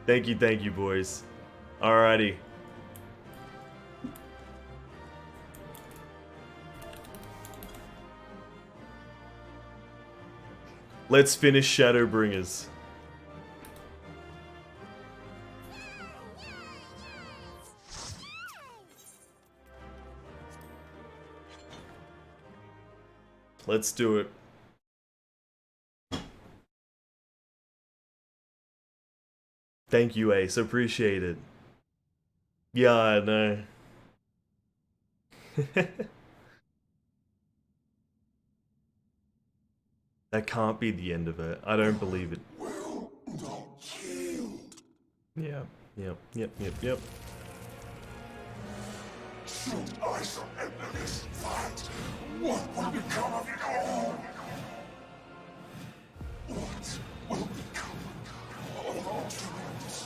Thank you, boys. Alrighty. Let's finish Shadowbringers. Let's do it. Thank you, Ace. Appreciate it. Yeah, I know. That can't be the end of it. I don't believe it. Yeah. Yep. Should I surrender this fight, what will become of it all? What will become of our tremendous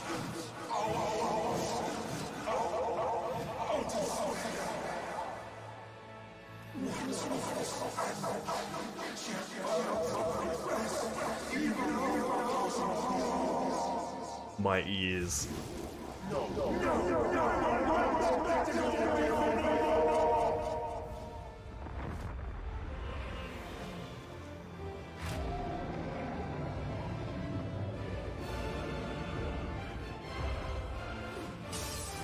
My ears.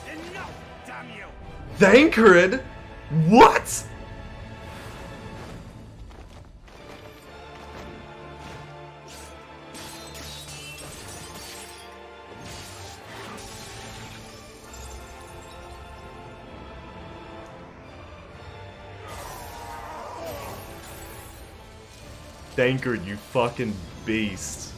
Enough, damn you! Thancred? What? Thancred, you fucking beast.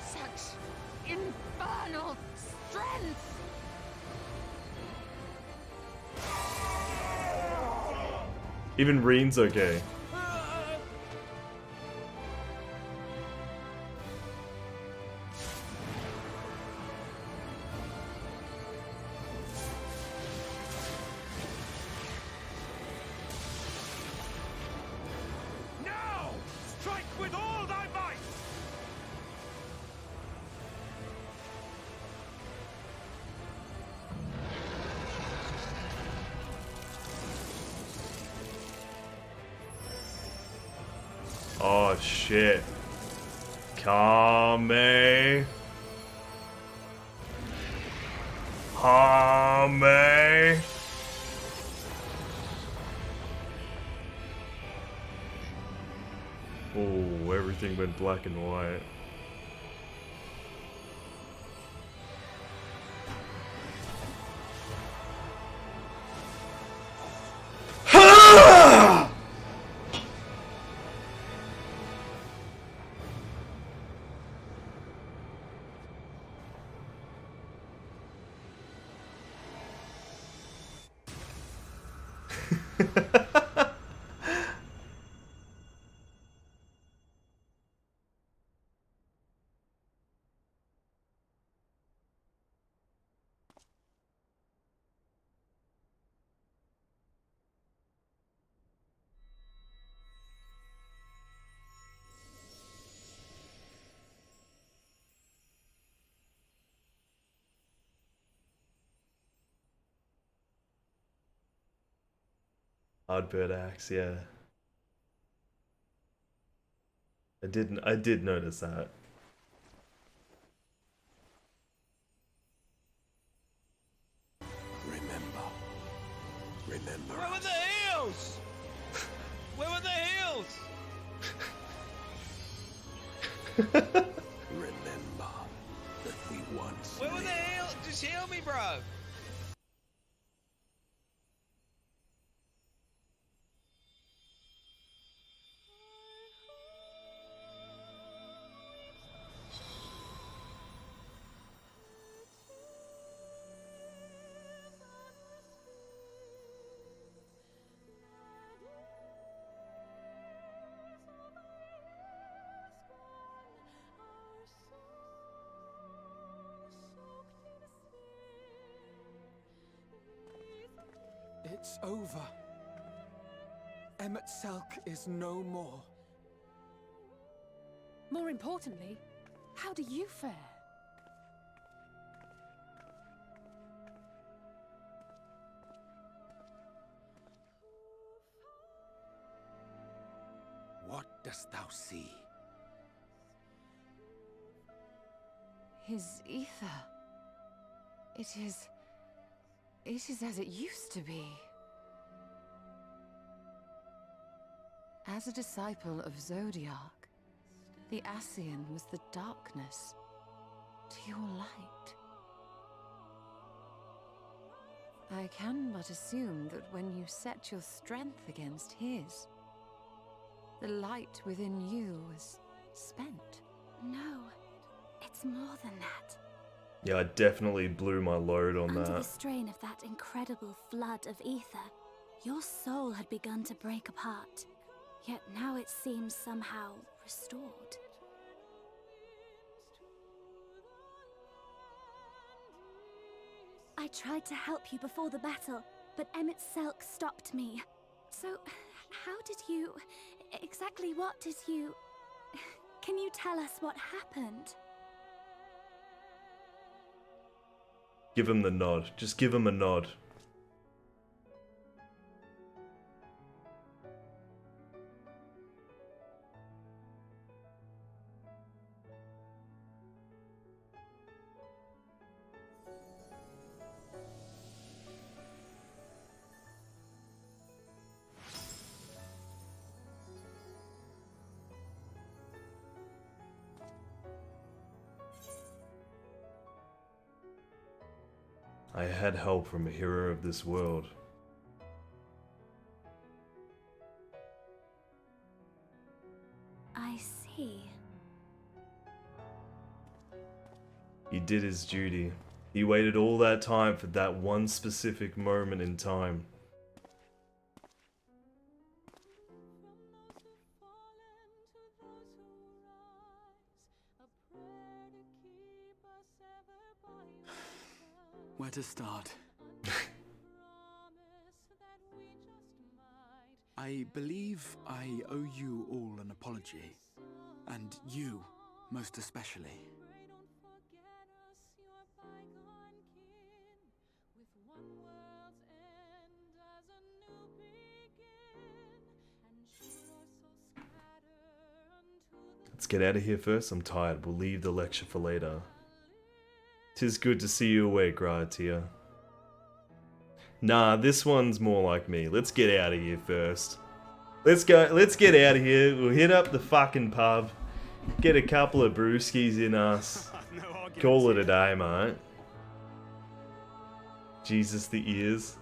Such infernal strength! Even Reen's okay. Now! Strike with all thy might! Oh shit. Kame. Hame. Oh, everything went black and white. Ha! Hardbird axe, yeah. I did notice that. Remember. Where were the heels? Where were the heels? Remember that we once Where were the heels? Just heal me, bro. It's over. Selk is no more. More importantly, how do you fare? What dost thou see? His ether. It is as it used to be. As a disciple of Zodiac, the Ascian was the darkness to your light. I can but assume that when you set your strength against his, the light within you was spent. No, it's more than that. Yeah, I definitely blew my load on Under the that. strain of that incredible flood of ether, your soul had begun to break apart. Yet now it seems somehow restored. I tried to help you before the battle, but Selk stopped me. So, how did you... exactly what did you... Can you tell us what happened? Give him the nod. Just give him a nod. I had help from a hero of this world. I see. He did his duty. He waited all that time for that one specific moment in time. Where to start? I believe I owe you all an apology. And you, most especially. Let's get out of here first. I'm tired. We'll leave the lecture for later. 'Tis good to see you awake, Riotia. Nah, this one's more like me. Let's get out of here first. Let's get out of here. We'll hit up the fucking pub. Get a couple of brewskis in us. Call it a day, mate. Jesus, the ears.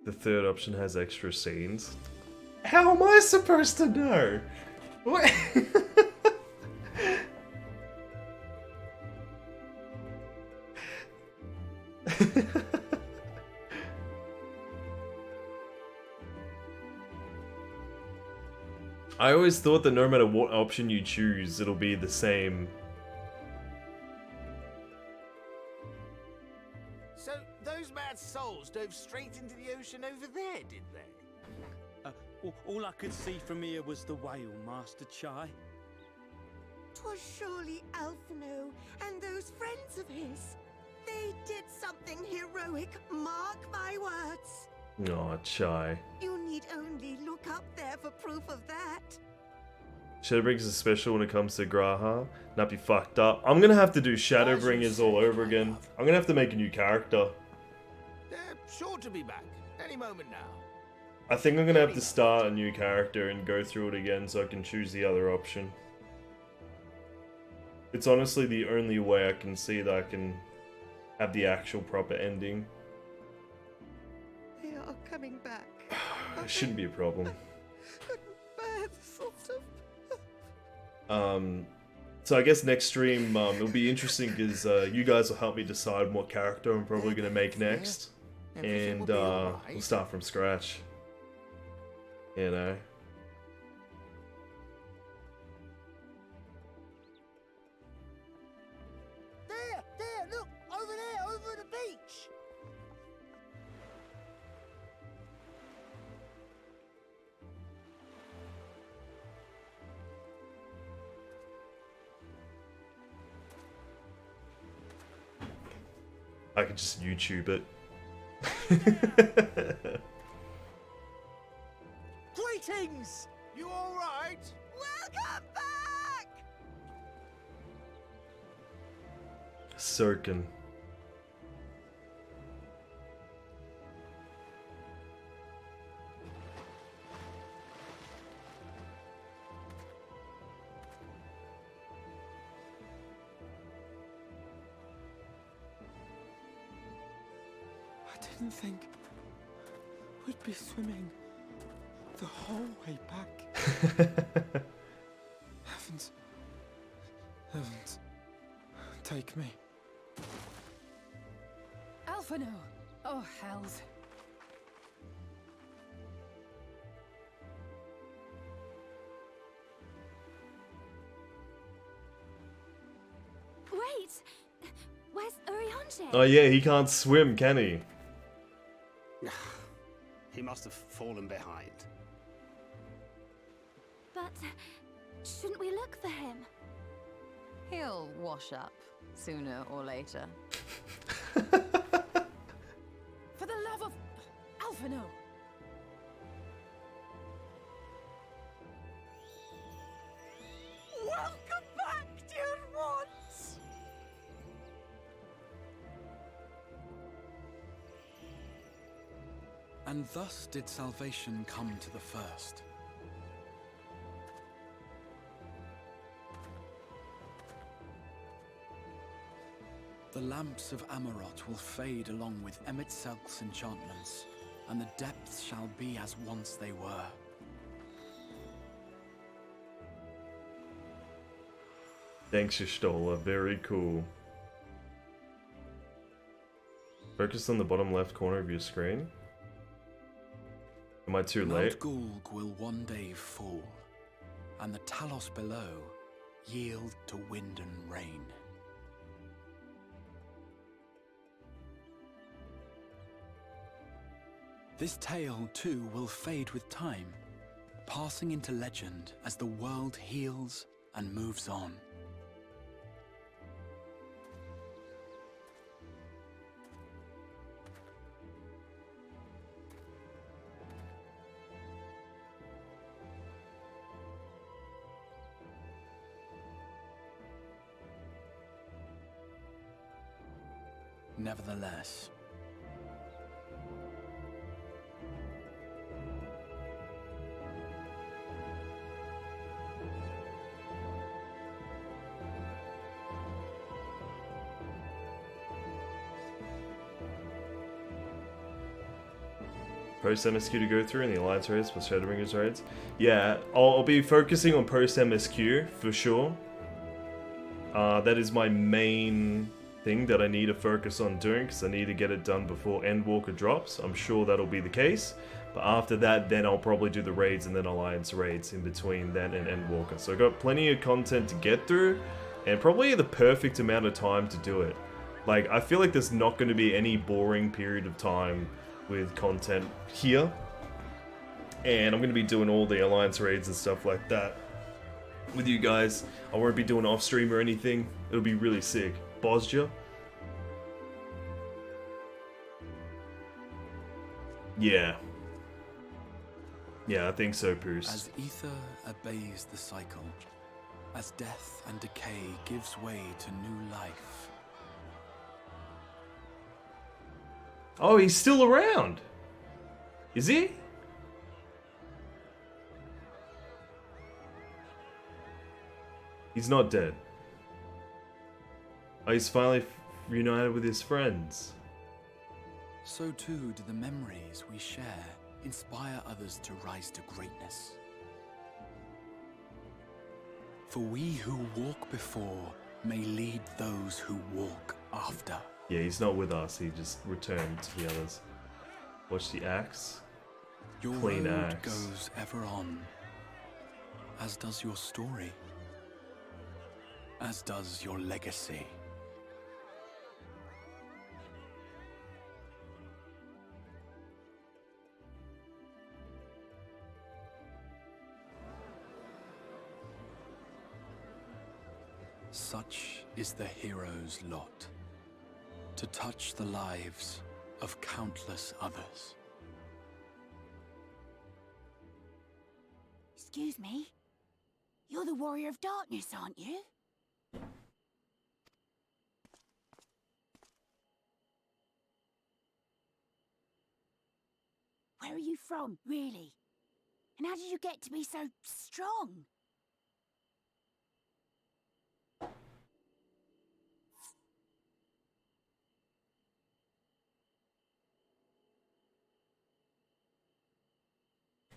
The third option has extra scenes. How am I supposed to know? What? I always thought that no matter what option you choose, it'll be the same. So, those mad souls dove straight into the ocean over there, did they? All I could see from here was the whale, Master Chai. 'Twas surely Alphino and those friends of his. They did something heroic, mark my words. Aw, Chai. You need only look up there for proof of that. Shadowbringers is special when it comes to Graha. Not be fucked up. I'm gonna have to do Shadowbringers all over again. I'm gonna have to make a new character. They're sure to be back any moment now. I think I'm gonna have to start a new character and go through it again so I can choose the other option. It's honestly the only way I can see that I can have the actual proper ending. They are coming back. It shouldn't be a problem. Good So I guess next stream it'll be interesting because you guys will help me decide what character I'm probably gonna make next, and we'll start from scratch. You know. There, look, over there, over the beach. I could just YouTube it. Greetings! You alright? Welcome back! Sirkin. I didn't think we'd be swimming the whole way back. Heavens. Heavens. Take me. Alphino! Oh, hells. Wait! Where's Urianger? Oh yeah, he can't swim, can he? He must have fallen behind. But shouldn't we look for him? He'll wash up sooner or later. For the love of Alphino! Welcome back, dear ones! And thus did salvation come to the first. The lamps of Amarot will fade along with Emet-Selk's enchantments, and the depths shall be as once they were. Thanks, Y'shtola. Very cool. Focus on the bottom left corner of your screen. Am I too late? Mount Gulg will one day fall, and the Talos below yield to wind and rain. This tale, too, will fade with time, passing into legend as the world heals and moves on. Nevertheless, Post-MSQ to go through in the Alliance raids with Shadowbringers raids. Yeah, I'll be focusing on post-MSQ for sure. That is my main thing that I need to focus on doing because I need to get it done before Endwalker drops. I'm sure that'll be the case. But after that, then I'll probably do the raids and then Alliance raids in between then and Endwalker. So I've got plenty of content to get through and probably the perfect amount of time to do it. Like, I feel like there's not going to be any boring period of time with content here. And I'm going to be doing all the Alliance raids and stuff like that with you guys. I won't be doing off stream or anything. It'll be really sick. Bosja? Yeah. Yeah, I think so, Poos. as ether obeys the cycle, as death and decay gives way to new life, Oh, he's still around. Is he? He's not dead. Oh, he's finally reunited with his friends. so too do the memories we share inspire others to rise to greatness. For we who walk before may lead those who walk after. Yeah, he's not with us. He just returned to the others. Watch the axe. Your Clean road axe. goes ever on, as does your story, as does your legacy. Such is the hero's lot, to touch the lives of countless others. Excuse me? You're the Warrior of Darkness, aren't you? Where are you from, really? And how did you get to be so strong?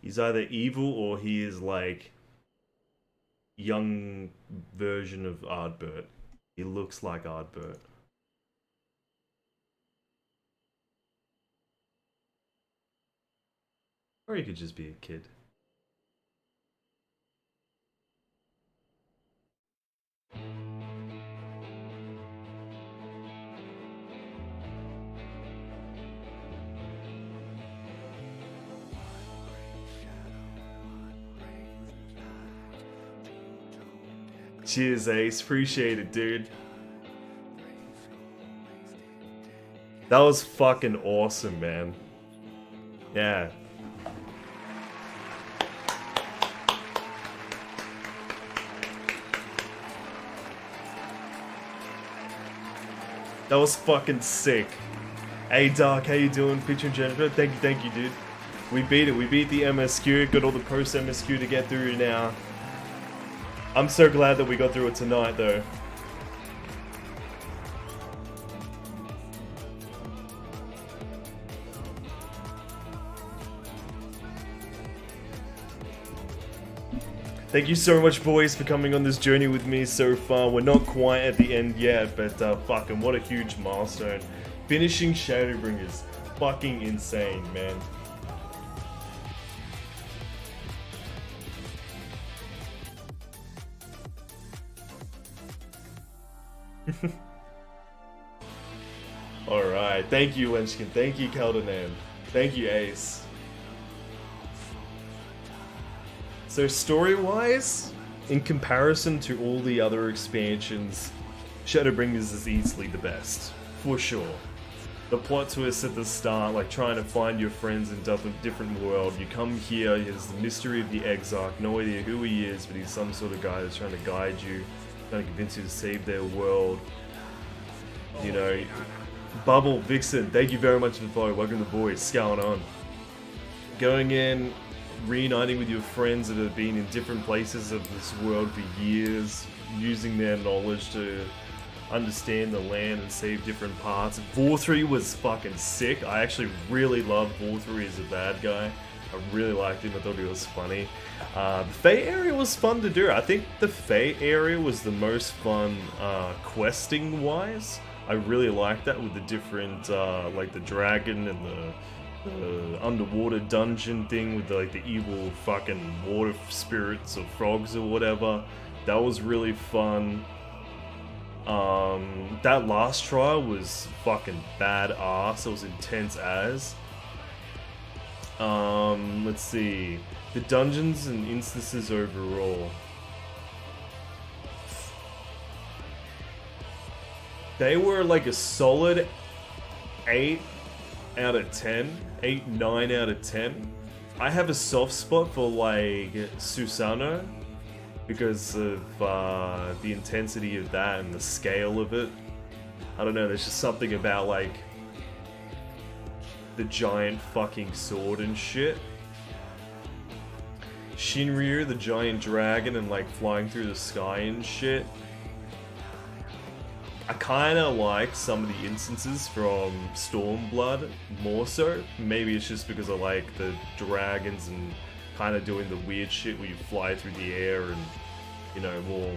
He's either evil or he is like young version of Ardbert. He looks like Ardbert. Or he could just be a kid. Cheers, Ace. Appreciate it, dude. That was fucking awesome, man. Yeah. That was fucking sick. Hey, Dark, how you doing? Picture Jennifer. Thank you, dude. We beat it. We beat the MSQ. Got all the post-MSQ to get through now. I'm so glad that we got through it tonight, though. Thank you so much, boys, for coming on this journey with me so far. We're not quite at the end yet, but fucking what a huge milestone. Finishing Shadowbringers. Fucking insane, man. Alright, thank you, Lynchkin. Thank you, Keldanan. Thank you, Ace. So story-wise, in comparison to all the other expansions, Shadowbringers is easily the best, for sure. The plot twist at the start, like trying to find your friends in a different world. You come here, there's the mystery of the Exarch, no idea who he is, but he's some sort of guy that's trying to guide you, trying to convince you to save their world. You know, Bubble, Vixen, thank you very much for the follow, welcome to the boys, what's going on? Going in, reuniting with your friends that have been in different places of this world for years, using their knowledge to understand the land and save different parts. Vorthree was fucking sick. I actually really loved Vorthree as a bad guy. I really liked him, I thought he was funny. The Fae area was fun to do. I think the Fae area was the most fun questing wise. I really liked that with the different, like the dragon and the underwater dungeon thing with like the evil fucking water spirits or frogs or whatever. That was really fun. That last trial was fucking badass. It was intense as. Let's see. The dungeons and instances overall. They were like a solid 8 out of 10. 8, 9 out of 10. I have a soft spot for like Susano because of the intensity of that and the scale of it. I don't know, there's just something about like the giant fucking sword and shit. Shinryu, the giant dragon, and like flying through the sky and shit. I kinda like some of the instances from Stormblood more so. Maybe it's just because I like the dragons and kinda doing the weird shit where you fly through the air and you know, more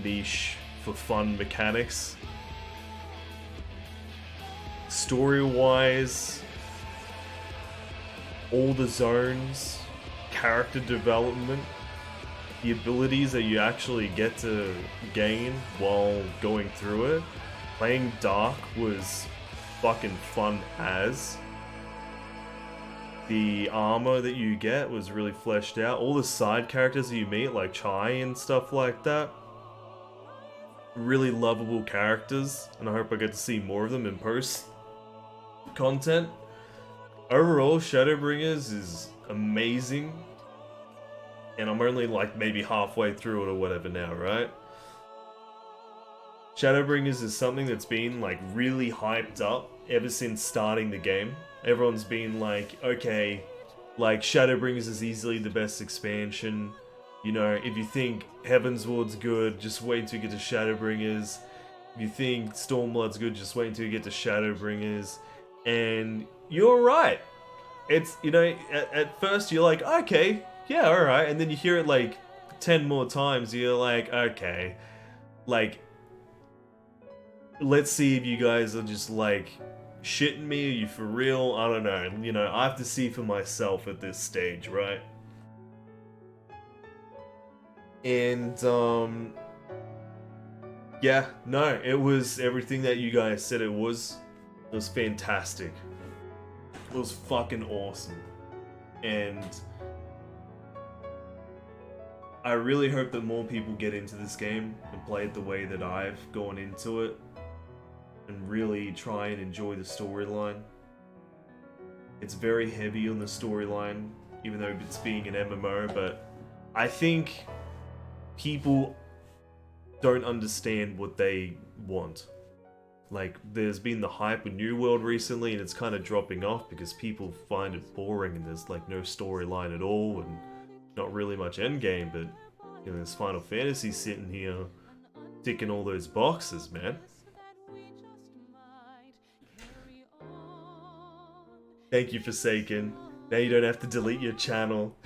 niche for fun mechanics. Story-wise, all the zones, character development, the abilities that you actually get to gain while going through it. Playing Dark was fucking fun as. The armor that you get was really fleshed out. All the side characters that you meet, like Chai and stuff like that, really lovable characters, and I hope I get to see more of them in post content. Overall, Shadowbringers is amazing, and I'm only like maybe halfway through it or whatever now, right? Shadowbringers is something that's been like really hyped up ever since starting the game. Everyone's been like, okay, like Shadowbringers is easily the best expansion. You know, if you think Heavensward's good, just wait until you get to Shadowbringers. If you think Stormblood's good, just wait until you get to Shadowbringers. And you're right. It's, you know, at first you're like, okay, yeah, alright. And then you hear it like 10 more times, you're like, okay. Like, let's see if you guys are just like shitting me, are you for real? I don't know. You know, I have to see for myself at this stage, right? And, yeah, no, it was everything that you guys said it was. It was fantastic. It was fucking awesome. And I really hope that more people get into this game and play it the way that I've gone into it. And really try and enjoy the storyline. It's very heavy on the storyline, even though it's being an MMO, but I think people don't understand what they want. Like, there's been the hype with New World recently, and it's kind of dropping off because people find it boring and there's like no storyline at all and not really much endgame, but you know, there's Final Fantasy sitting here ticking all those boxes, man. Thank you, Forsaken. Now you don't have to delete your channel.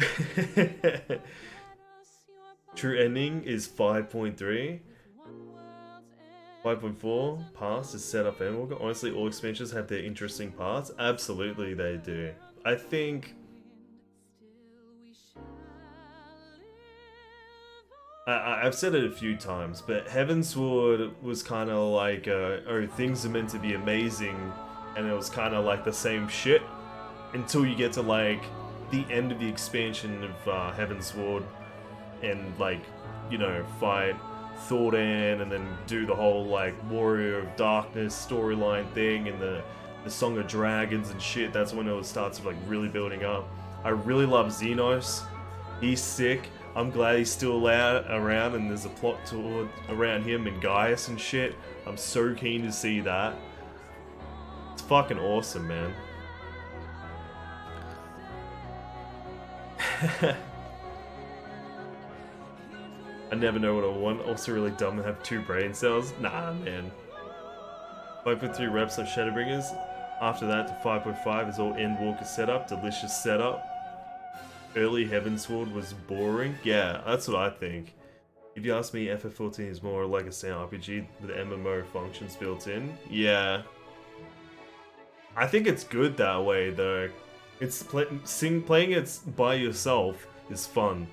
True ending is 5.3. 5.4, past is set up Endwalker. Honestly, all expansions have their interesting parts. Absolutely they do. I think... I've said it a few times, but Heavensward was kind of like, oh, things are meant to be amazing, and it was kind of like the same shit until you get to like the end of the expansion of Heavensward and like, you know, fight Thordan and then do the whole like Warrior of Darkness storyline thing and the Song of Dragons and shit. That's when it starts like really building up. I really love Zenos. He's sick. I'm glad he's still around and there's a plot around him and Gaius and shit. I'm so keen to see that. It's fucking awesome, man. I never know what I want. Also really dumb and have 2 brain cells. Nah, man. 5.3 reps of Shadowbringers. After that to 5.5 is all Endwalker setup. Delicious setup. Early Heavensward was boring. Yeah, that's what I think. If you ask me, FF14 is more like a standard RPG with MMO functions built in. Yeah. I think it's good that way, though. It's playing it by yourself is fun,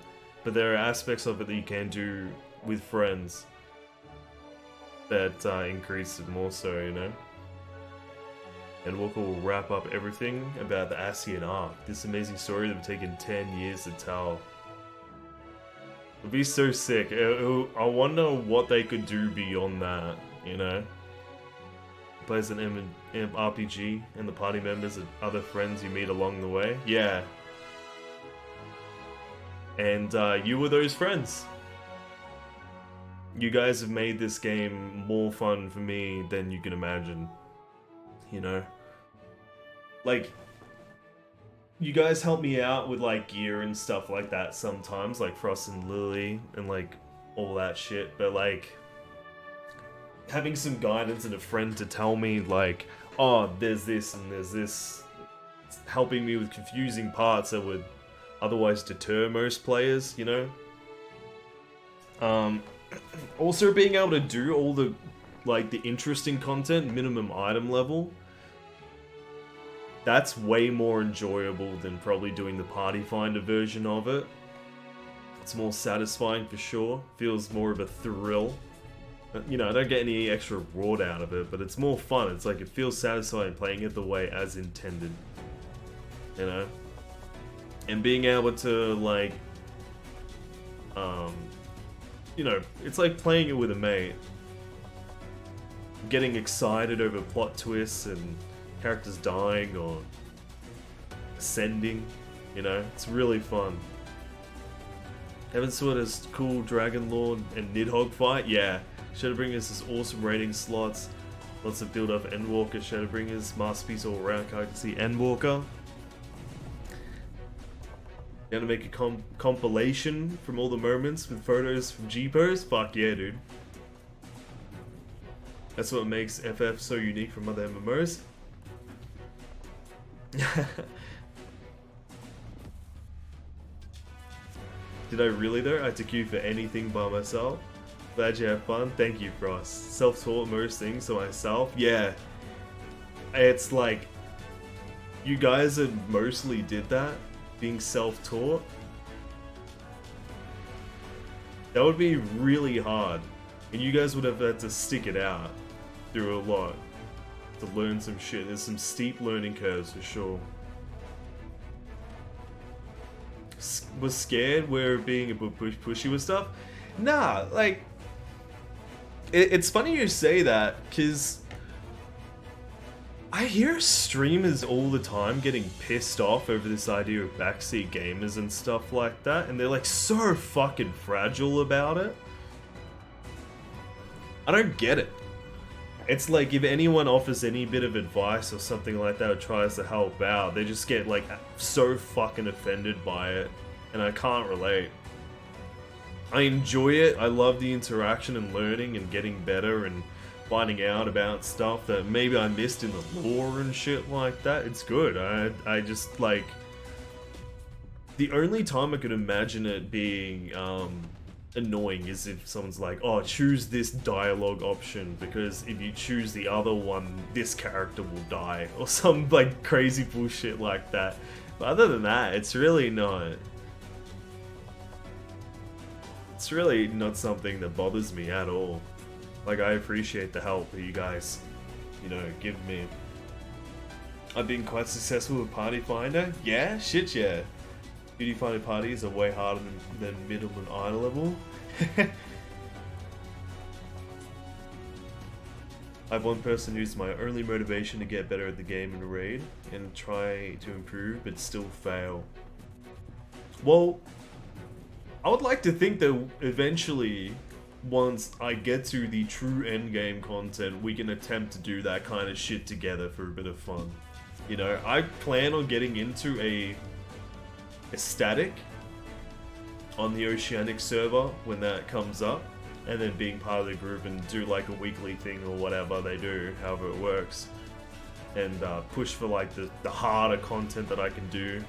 but there are aspects of it that you can do with friends that increase it more so, you know? And Walker will wrap up everything about the Ascian arc, this amazing story that would taken 10 years to tell. It would be so sick. I wonder what they could do beyond that, you know? Plays an RPG and the party members and other friends you meet along the way. Yeah. And you were those friends. You guys have made this game more fun for me than you can imagine. You know? Like, you guys help me out with like gear and stuff like that sometimes, like Frost and Lily and like all that shit, but like having some guidance and a friend to tell me like, oh, there's this and there's this, helping me with confusing parts that would otherwise deter most players, you know? Also being able to do all the, like, the interesting content, minimum item level, that's way more enjoyable than probably doing the party finder version of it. It's more satisfying for sure, feels more of a thrill. You know, I don't get any extra reward out of it, but it's more fun. It's like, it feels satisfying playing it the way as intended. You know? And being able to, like, you know, it's like playing it with a mate. Getting excited over plot twists and characters dying or ascending, you know, it's really fun. Heavensword is cool, Dragon Lord and Nidhogg fight, yeah. Shadowbringers is awesome rating slots. Lots of build up Endwalker, Shadowbringers, masterpiece all around. I can see Endwalker. Gonna make a compilation from all the moments with photos from G-Pose? Fuck yeah, dude. That's what makes FF so unique from other MMOs. Did I really though? I took you for anything by myself. Glad you have fun. Thank you, Frost. Self-taught most things to myself. Yeah. It's like, you guys have mostly did that, being self-taught. That would be really hard. And you guys would have had to stick it out through a lot to learn some shit. There's some steep learning curves for sure. Was scared we're being a bit pushy with stuff? Nah, like, it's funny you say that, because I hear streamers all the time getting pissed off over this idea of backseat gamers and stuff like that, and they're like so fucking fragile about it. I don't get it. It's like, if anyone offers any bit of advice or something like that or tries to help out, they just get like so fucking offended by it, and I can't relate. I enjoy it, I love the interaction and learning and getting better and finding out about stuff that maybe I missed in the lore and shit like that. It's good. I just like, the only time I could imagine it being annoying is if someone's like, oh, choose this dialogue option because if you choose the other one, this character will die, or some like crazy bullshit like that. But other than that, it's really not something that bothers me at all. Like, I appreciate the help that you guys, you know, give me. I've been quite successful with Party Finder. Yeah, shit yeah. Beauty Finder parties are way harder than middle and idle level. I have one person who's my only motivation to get better at the game and raid, and try to improve, but still fail. Well, I would like to think that eventually, once I get to the true endgame content, we can attempt to do that kind of shit together for a bit of fun. You know, I plan on getting into a static on the Oceanic server when that comes up, and then being part of the group and do like a weekly thing or whatever they do, however it works, and push for like the harder content that I can do.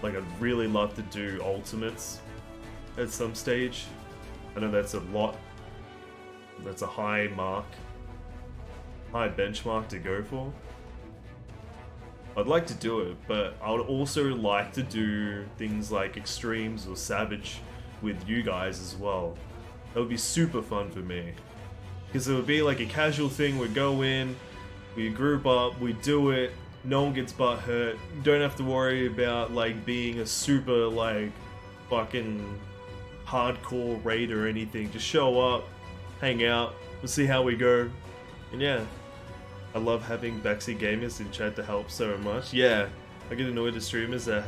Like, I'd really love to do ultimates at some stage. I know that's a lot, that's a high benchmark to go for. I'd like to do it, but I would also like to do things like Extremes or Savage with you guys as well. That would be super fun for me. Because it would be like a casual thing, we go in, we group up, we do it, no one gets butt hurt, don't have to worry about like being a super like fucking hardcore raid or anything. Just show up, hang out, we'll see how we go, and yeah. I love having backseat gamers in chat to help so much. Yeah, I get annoyed at streamers that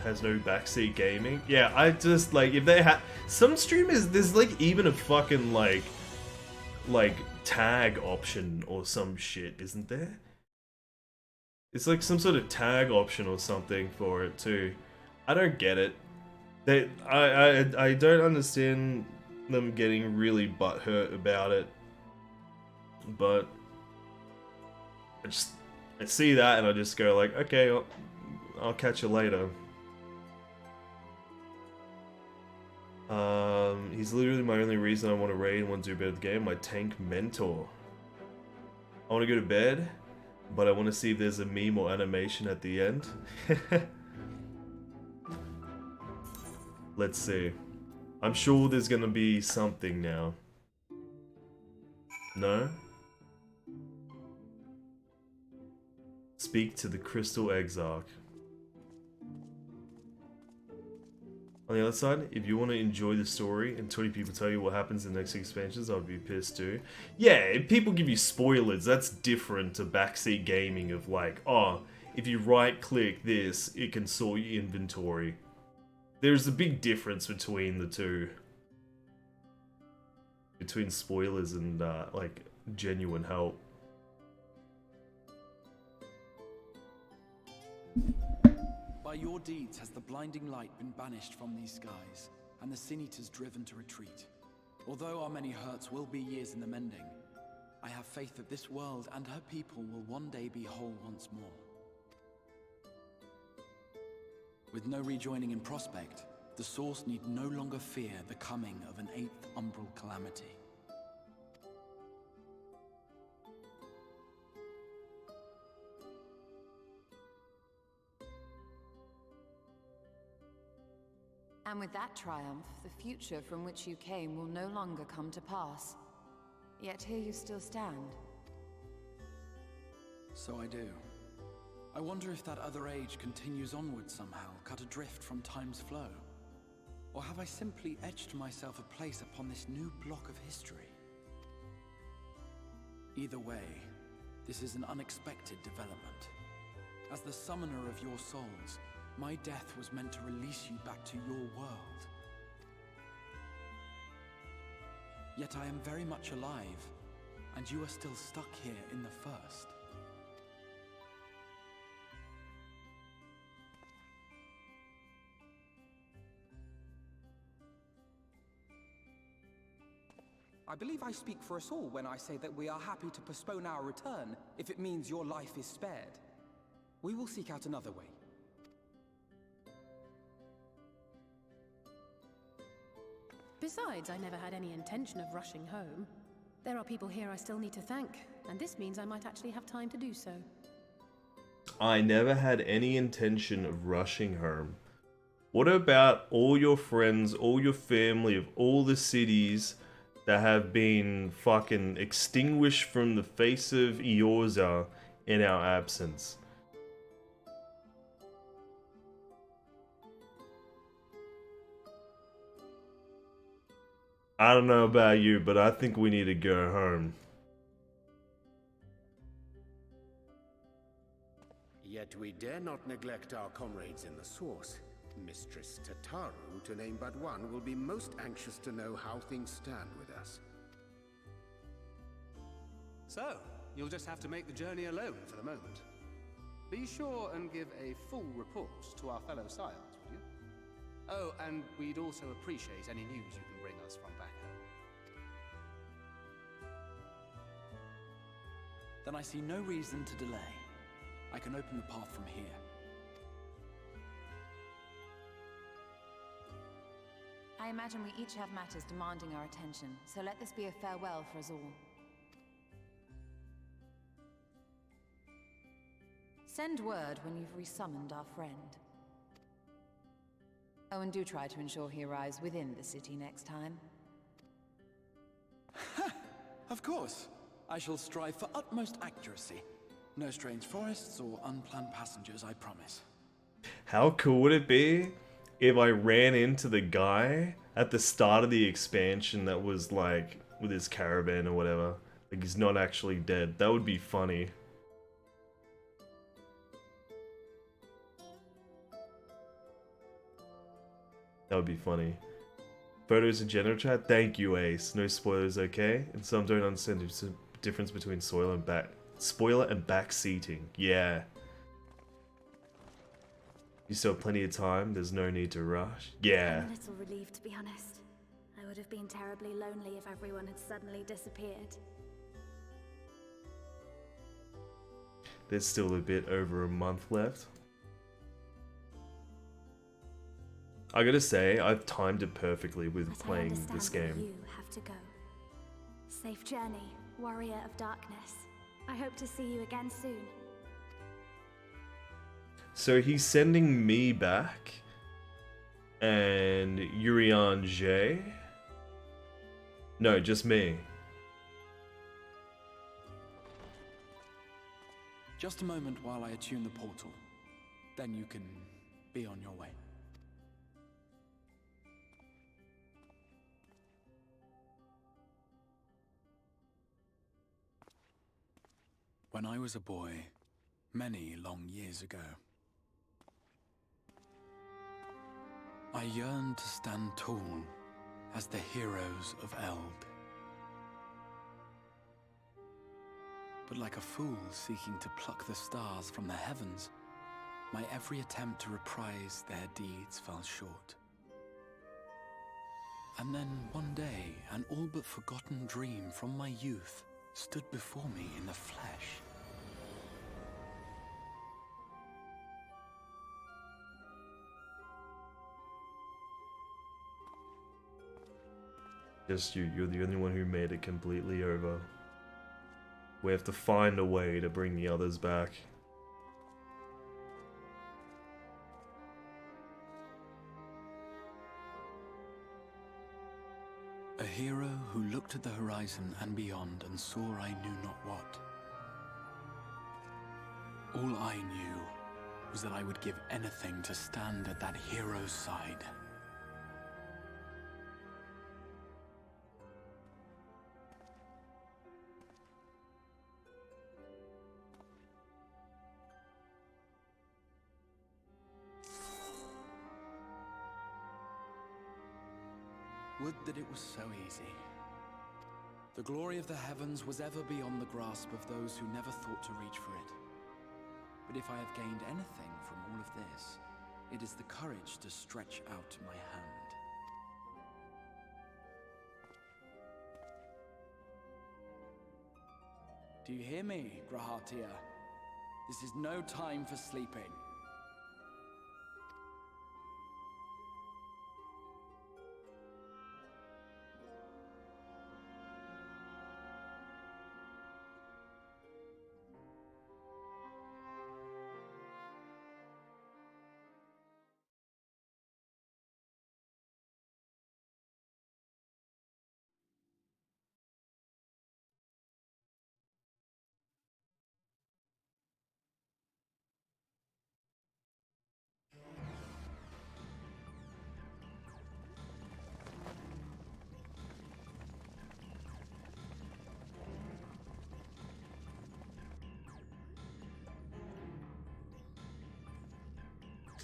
has no backseat gaming. Yeah, I just like, if they have some streamers, there's like even a fucking like tag option or some shit, isn't there? It's like some sort of tag option or something for it too. I don't get it. I don't understand them getting really butthurt about it, but I see that and I just go like, okay, I'll catch you later. He's literally my only reason I want to raid and want to do better at the game. My tank mentor. I want to go to bed, but I want to see if there's a meme or animation at the end. Let's see. I'm sure there's gonna be something now. No? Speak to the Crystal Exarch. On the other side, if you want to enjoy the story and 20 people tell you what happens in the next expansions, I'd be pissed too. Yeah, if people give you spoilers, that's different to backseat gaming of like, oh, if you right click this, it can sort your inventory. There's a big difference between the two. Between spoilers and like genuine help. By your deeds has the blinding light been banished from these skies, and the Sin Eaters driven to retreat. Although our many hurts will be years in the mending, I have faith that this world and her people will one day be whole once more. With no rejoining in prospect, the Source need no longer fear the coming of an 8th umbral calamity. And with that triumph, the future from which you came will no longer come to pass. Yet here you still stand. So I do. I wonder if that other age continues onward somehow, cut adrift from time's flow. Or have I simply etched myself a place upon this new block of history? Either way, this is an unexpected development. As the summoner of your souls, my death was meant to release you back to your world. Yet I am very much alive, and you are still stuck here in the First. I believe I speak for us all when I say that we are happy to postpone our return if it means your life is spared. We will seek out another way. Besides, I never had any intention of rushing home. There are people here I still need to thank, and this means I might actually have time to do so. I never had any intention of rushing home. What about all your friends, all your family of all the cities that have been fucking extinguished from the face of Eorza in our absence? I don't know about you, but I think we need to go home. Yet we dare not neglect our comrades in the Source. Mistress Tataru, to name but one, will be most anxious to know how things stand with us. So, you'll just have to make the journey alone for the moment. Be sure and give a full report to our fellow scions, would you? Oh, and we'd also appreciate any news you can bring us from back home. Then I see no reason to delay. I can open the path from here. I imagine we each have matters demanding our attention, so let this be a farewell for us all. Send word when you've resummoned our friend. Oh, and do try to ensure he arrives within the city next time. Of course. I shall strive for utmost accuracy. No strange forests or unplanned passengers, I promise. How cool would it be if I ran into the guy at the start of the expansion that was like with his caravan or whatever? Like he's not actually dead. That would be funny. That would be funny. Photos in general chat? Thank you, Ace. No spoilers, okay? And some don't understand the difference between spoiler and back seating. Yeah. You still have plenty of time. There's no need to rush. Yeah. I'm a little relieved, to be honest. I would have been terribly lonely if everyone had suddenly disappeared. There's still a bit over a month left. I gotta say, I've timed it perfectly with But I playing understand this that game. you have to go. Safe journey, warrior of darkness. I hope to see you again soon. So he's sending me back, and Urian J. No, just me. Just a moment while I attune the portal. Then you can be on your way. When I was a boy, many long years ago, I yearned to stand tall as the heroes of Eld. But like a fool seeking to pluck the stars from the heavens, my every attempt to reprise their deeds fell short. And then one day, an all but forgotten dream from my youth stood before me in the flesh. Just you. You're the only one who made it completely over. We have to find a way to bring the others back. A hero who looked at the horizon and beyond and saw I knew not what. All I knew was that I would give anything to stand at that hero's side. Would that it was so easy. The glory of the heavens was ever beyond the grasp of those who never thought to reach for it. But if I have gained anything from all of this, it is the courage to stretch out my hand. Do you hear me, Grahatia? This is no time for sleeping.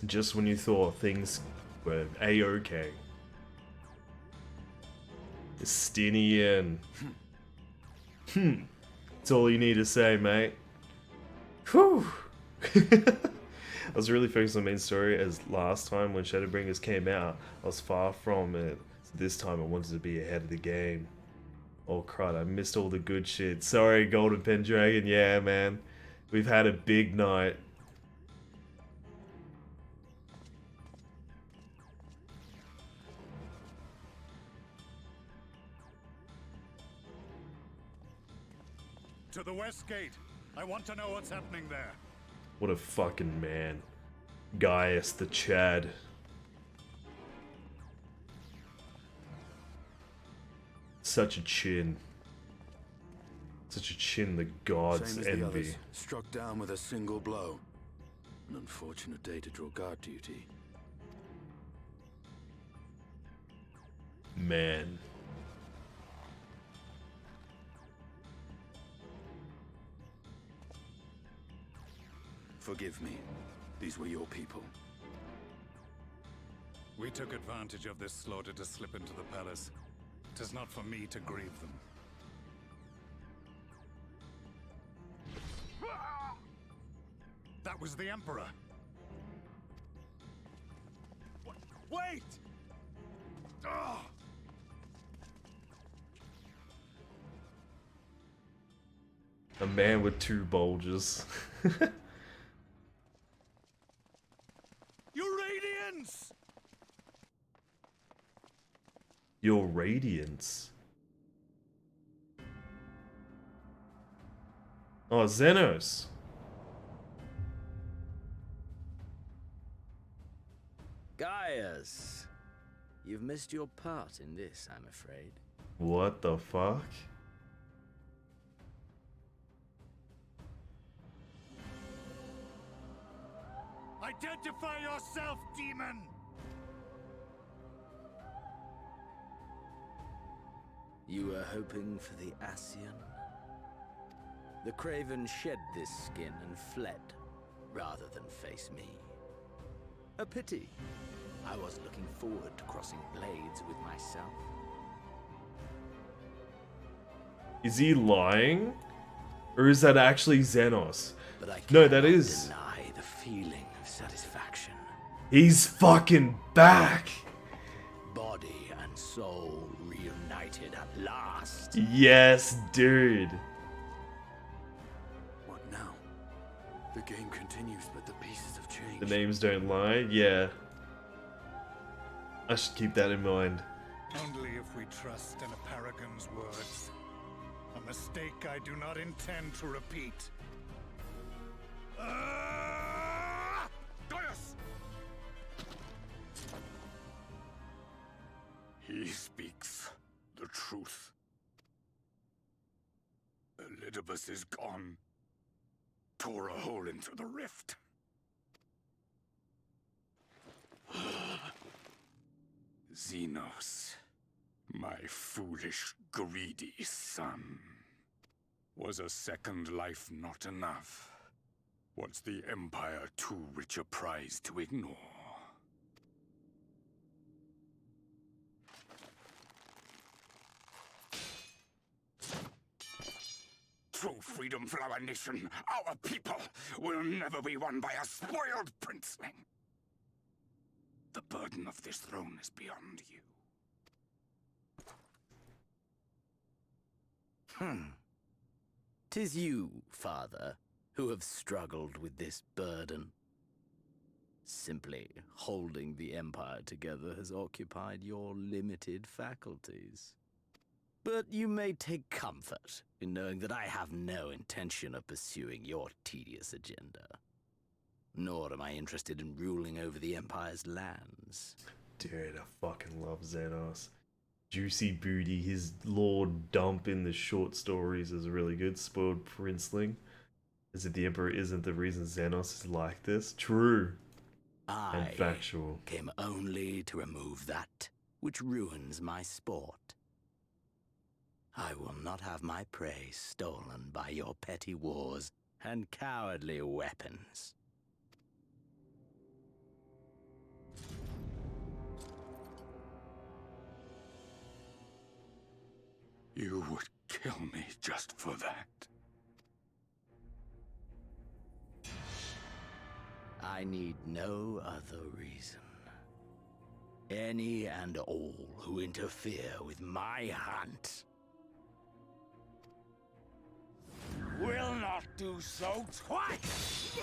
Just when you thought things were a-okay. Estinian. That's all you need to say, mate. Whew. I was really focused on the main story, as last time when Shadowbringers came out, I was far from it. So this time I wanted to be ahead of the game. Oh crud, I missed all the good shit. Sorry, Golden Pendragon. Yeah, man. We've had a big night. To the west gate. I want to know what's happening there. What a fucking man. Gaius the Chad. Such a chin. Such a chin the gods Same as the envy. others, struck down with a single blow. An unfortunate day to draw guard duty. Man. Forgive me. These were your people. We took advantage of this slaughter to slip into the palace. 'Tis not for me to grieve them. That was the Emperor. Wait! Ah! A man with two bulges. You Radiants! Your radiance. Oh, Zenos. Gaius, you've missed your part in this, I'm afraid. What the fuck? Identify yourself, demon! You were hoping for the Ascian? The Craven shed this skin and fled, rather than face me. A pity. I was looking forward to crossing blades with myself. Is he lying? Or is that actually Zenos? No, that is. Deny the feeling of satisfaction. He's fucking back! Body and soul reunited at last. Yes, dude. What now? The game continues, but the pieces have changed. The names don't lie? Yeah. I should keep that in mind. Only if we trust in a paragon's words. A mistake I do not intend to repeat. Gaius! He speaks the truth. Elidibus is gone. Tore a hole into the rift. Zenos, my foolish, greedy son. Was a second life not enough? Was the Empire too rich a prize to ignore? True freedom for our nation, our people, will never be won by a spoiled princeling. The burden of this throne is beyond you. Tis you, father, who have struggled with this burden. Simply holding the Empire together has occupied your limited faculties. But you may take comfort in knowing that I have no intention of pursuing your tedious agenda. Nor am I interested in ruling over the Empire's lands. Dude, I fucking love Zenos. Juicy booty, his lord dump in the short stories is really good. Spoiled princeling. As if the Emperor isn't the reason Zenos is like this. True. And factual. Came only to remove that which ruins my sport. I will not have my prey stolen by your petty wars and cowardly weapons. You would kill me just for that. I need no other reason. Any and all who interfere with my hunt will not do so twice!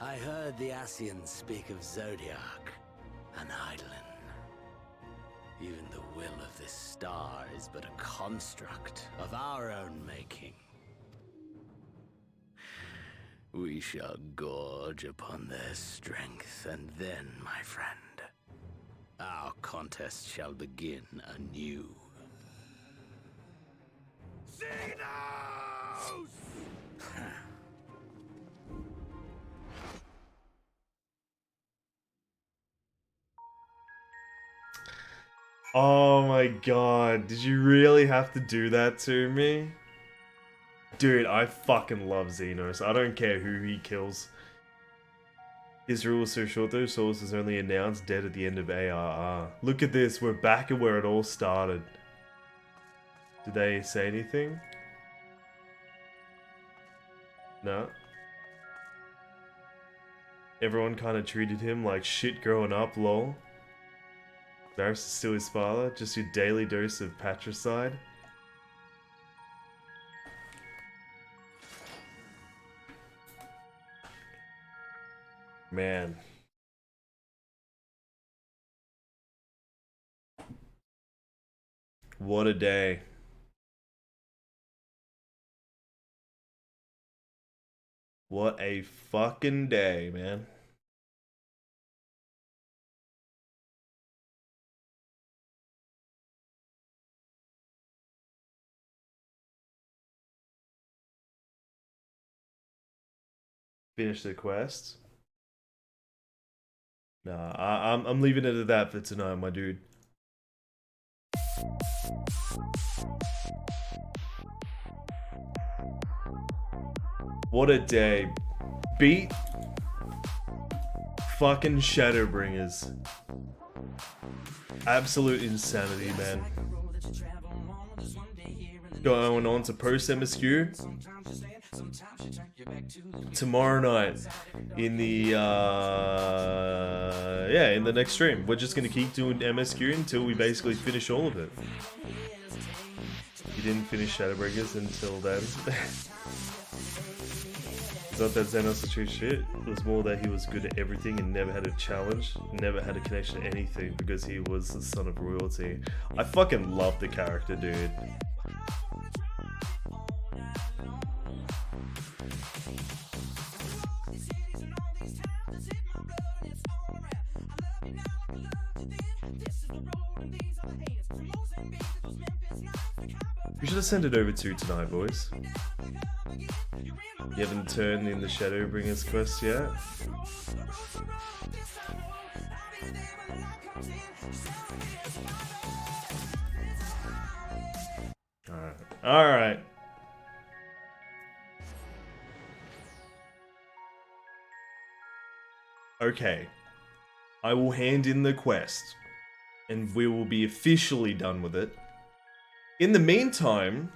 I heard the Ascians speak of Zodiac and Eidolon. Even the will of this star is but a construct of our own making. We shall gorge upon their strength, and then, my friend, our contest shall begin anew. Zenos! Oh my god, did you really have to do that to me? Dude, I fucking love Zenos. I don't care who he kills. His rule was so short though, Source was only announced dead at the end of ARR. Look at this, we're back at where it all started. Did they say anything? No. Everyone kind of treated him like shit growing up, lol. Varys is still his father, just your daily dose of patricide. Man. What a day. What a fucking day, man. Finish the quest. Nah, I'm leaving it at that for tonight, my dude. What a day. Beat fucking Shadowbringers. Absolute insanity, man. Going on to Post-MSQ tomorrow night in the in the next stream. We're just gonna keep doing MSQ until we basically finish all of it. You didn't finish Shadowbringers until then. It's not that Zenos was true shit, it was more that he was good at everything and never had a challenge, never had a connection to anything because he was the son of royalty. I fucking love the character, dude. We should have sent it over to tonight, boys. You haven't turned in the Shadowbringers quest yet? Alright. Alright. Okay. I will hand in the quest, and we will be officially done with it. In the meantime,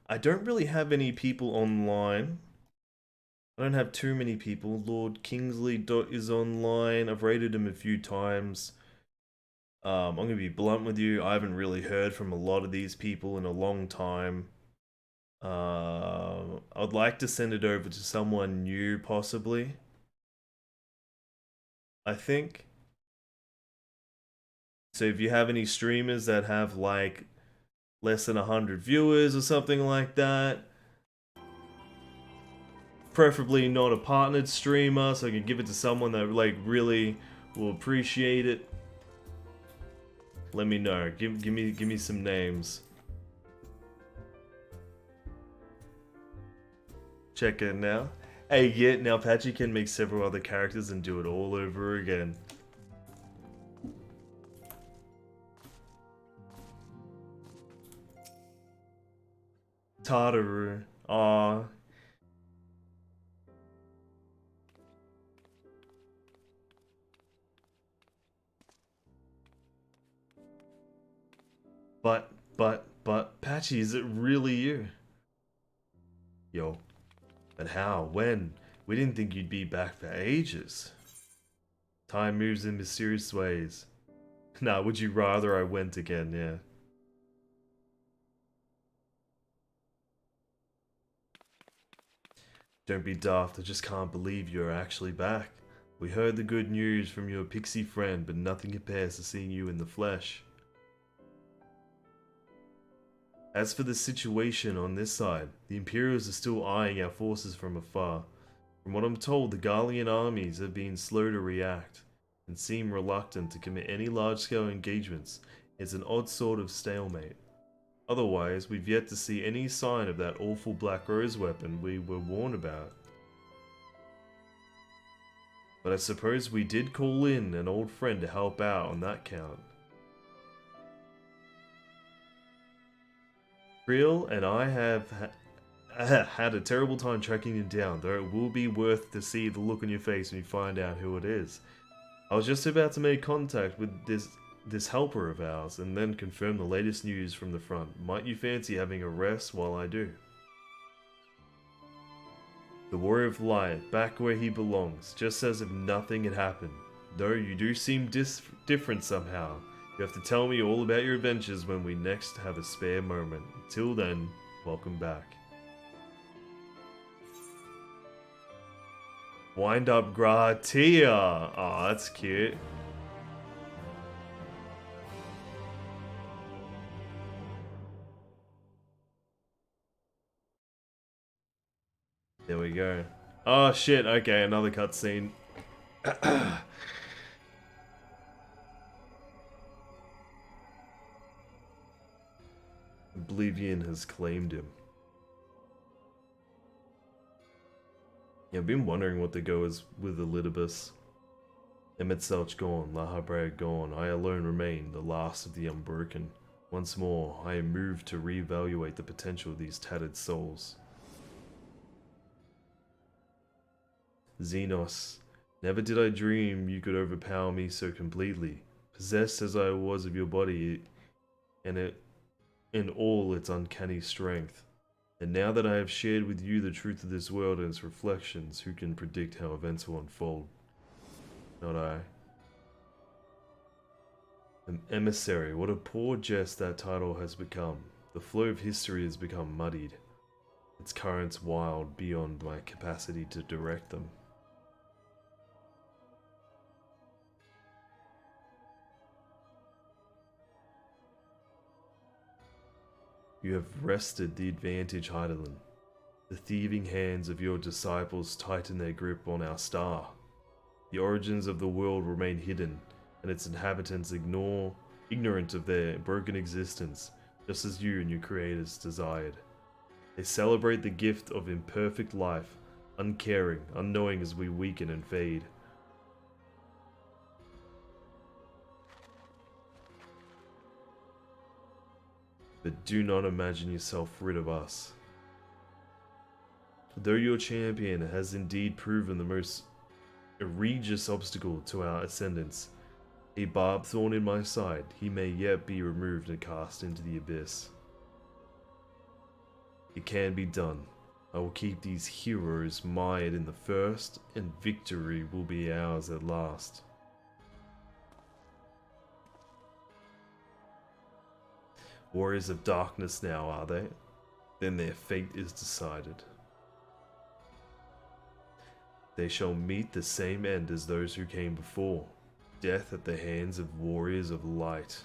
I don't really have any people online. I don't have too many people. Lord Kingsley is online. I've raided him a few times. I'm going to be blunt with you. I haven't really heard from a lot of these people in a long time. I'd like to send it over to someone new, possibly. I think. So if you have any streamers that have like less than 100 viewers or something like that, preferably not a partnered streamer, so I can give it to someone that like really will appreciate it. Let me know. Give me some names. Check it now. Hey, yeah, now Patchy can make several other characters and do it all over again. Tartaru. Aww. But, Patchy, is it really you? Yo. But how? When? We didn't think you'd be back for ages. Time moves in mysterious ways. Nah, would you rather I went again, yeah. Don't be daft, I just can't believe you're actually back. We heard the good news from your pixie friend, but nothing compares to seeing you in the flesh. As for the situation on this side, the Imperials are still eyeing our forces from afar. From what I'm told, the Garlean armies have been slow to react, and seem reluctant to commit any large-scale engagements. It's an odd sort of stalemate. Otherwise, we've yet to see any sign of that awful Black Rose weapon we were warned about. But I suppose we did call in an old friend to help out on that count. Creel and I have had a terrible time tracking him down, though it will be worth to see the look on your face when you find out who it is. I was just about to make contact with this helper of ours and then confirm the latest news from the front. Might you fancy having a rest while I do? The Warrior of Light, back where he belongs, just as if nothing had happened. Though you do seem different somehow. You have to tell me all about your adventures when we next have a spare moment. Till then, welcome back. Wind up Gratia. Oh, that's cute. There we go. Oh shit, okay, another cutscene. Oblivion has claimed him. Yeah, I've been wondering what the go is with Elidibus. Emet gone, Lahabrea gone, I alone remain, the last of the unbroken. Once more, I am moved to reevaluate the potential of these tattered souls. Zenos, never did I dream you could overpower me so completely, possessed as I was of your body and it in all its uncanny strength. And now that I have shared with you the truth of this world and its reflections, who can predict how events will unfold? Not I. An emissary, what a poor jest that title has become. The flow of history has become muddied, its currents wild beyond my capacity to direct them. You have wrested the advantage, Heidelin. The thieving hands of your disciples tighten their grip on our star. The origins of the world remain hidden, and its inhabitants ignorant of their broken existence, just as you and your creators desired. They celebrate the gift of imperfect life, uncaring, unknowing as we weaken and fade. But do not imagine yourself rid of us. Though your champion has indeed proven the most egregious obstacle to our ascendance, a barbed thorn in my side, he may yet be removed and cast into the abyss. It can be done. I will keep these heroes mired in the first, and victory will be ours at last. Warriors of darkness now, are they? Then their fate is decided. They shall meet the same end as those who came before, death at the hands of warriors of light.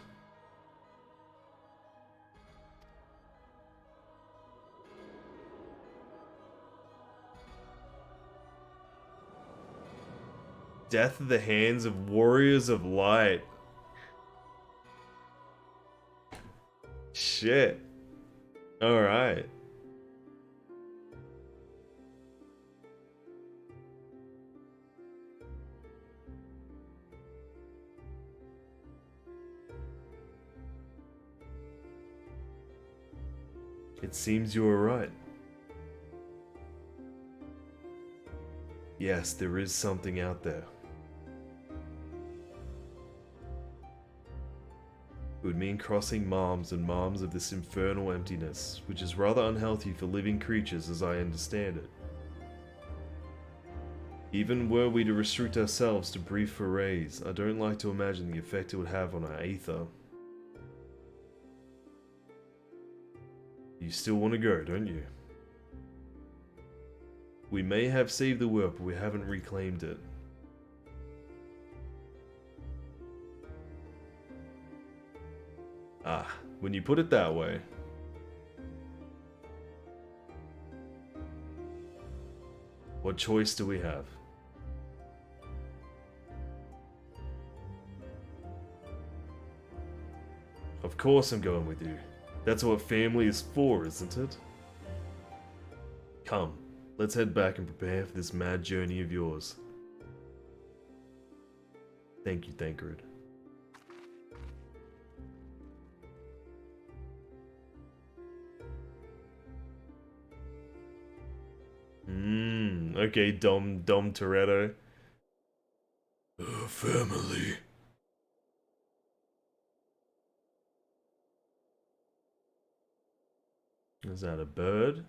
Death at the hands of warriors of light. Shit. Alright. It seems you were right. Yes, there is something out there. It would mean crossing arms and arms of this infernal emptiness, which is rather unhealthy for living creatures as I understand it. Even were we to restrict ourselves to brief forays, I don't like to imagine the effect it would have on our aether. You still want to go, don't you? We may have saved the world, but we haven't reclaimed it. Ah, when you put it that way. What choice do we have? Of course I'm going with you. That's what family is for, isn't it? Come, let's head back and prepare for this mad journey of yours. Thank you, Thancred. Okay, Dom Toretto. Family. Is that a bird?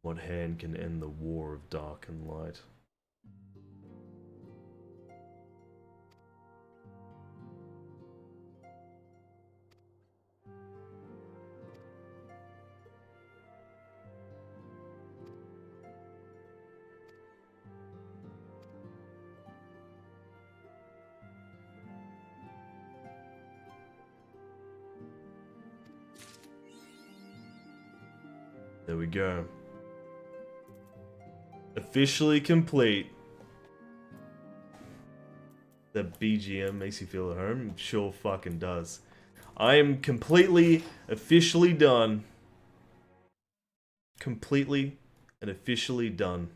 What hand can end the war of dark and light? There we go. Officially complete. The BGM makes you feel at home? It sure fucking does. I am completely, officially done. Completely and officially done.